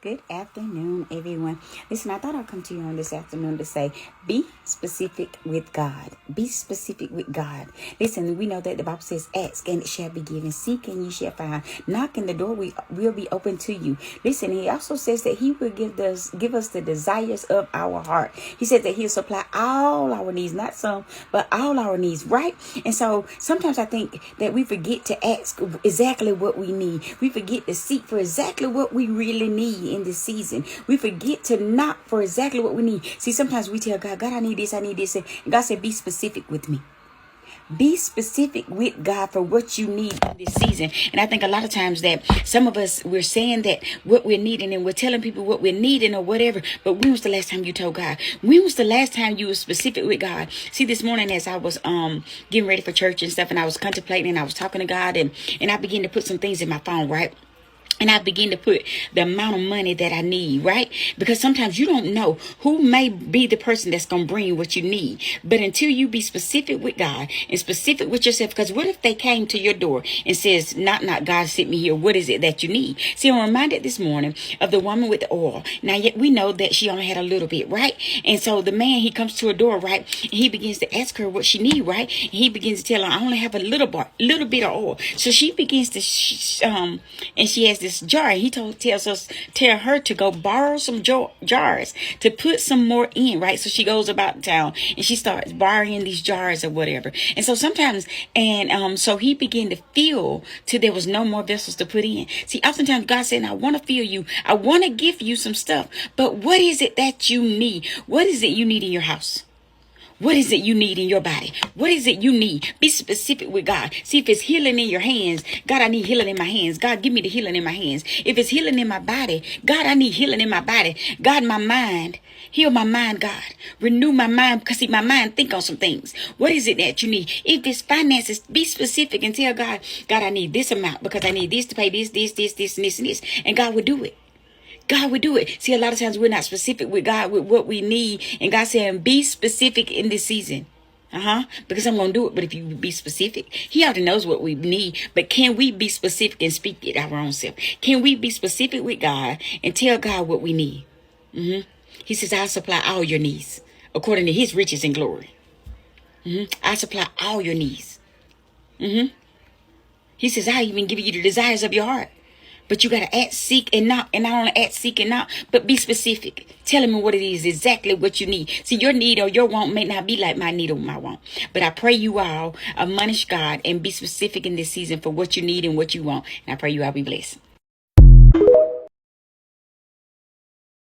Good afternoon, everyone. Listen, I thought I'd come to you on this afternoon to say, be specific with God. Be specific with God. Listen, we know that the Bible says, ask and it shall be given. Seek and you shall find. Knock and the door will be open to you. Listen, he also says that he will give us the desires of our heart. He said that he'll supply all our needs, not some, but all our needs, right? And so sometimes I think that we forget to ask exactly what we need. We forget to seek for exactly what we really need in this season. We forget to knock for exactly what we need. See, sometimes we tell God, I need this, I need this. And God said, be specific with me. Be specific with God for what you need in this season. And I think a lot of times that some of us, we're saying that what we're needing and we're telling people what we're needing or whatever. But when was the last time you told God? When was the last time you were specific with God? See, this morning as I was getting ready for church and stuff, and I was contemplating and I was talking to God, and I began to put some things in my phone, right? And I begin to put the amount of money that I need, right? Because sometimes you don't know who may be the person that's going to bring what you need. But until you be specific with God and specific with yourself, because what if they came to your door and says, not God sent me here. What is it that you need? See, I'm reminded this morning of the woman with the oil. Now, yet we know that she only had a little bit, right? And so the man, he comes to her door, right? And he begins to ask her what she need, right? And he begins to tell her, I only have a little bit of oil. So she begins to, and she has this jar. He tell her to go borrow some jars to put some more in, right? So she goes about town and she starts borrowing these jars or whatever. And so sometimes, so he began to fill till there was no more vessels to put in. See, oftentimes God said, I want to fill you. I want to give you some stuff. But what is it that you need? What is it you need in your house? What is it you need in your body? What is it you need? Be specific with God. See, if it's healing in your hands, God, I need healing in my hands. God, give me the healing in my hands. If it's healing in my body, God, I need healing in my body. God, my mind, heal my mind, God. Renew my mind, because see, my mind think on some things. What is it that you need? If it's finances, be specific and tell God, I need this amount because I need this to pay this, and this. And God will do it. God would do it. See, a lot of times we're not specific with God with what we need. And God saying, be specific in this season. Because I'm going to do it. But if you be specific, he already knows what we need. But can we be specific and speak it our own self? Can we be specific with God and tell God what we need? He says, I'll supply all your needs according to his riches and glory. I supply all your needs. He says, I even give you the desires of your heart. But you got to act, seek, and knock. And not only act, seek, and knock, but be specific. Tell him what it is, exactly what you need. See, your need or your want may not be like my need or my want. But I pray you all admonish God and be specific in this season for what you need and what you want. And I pray you all be blessed.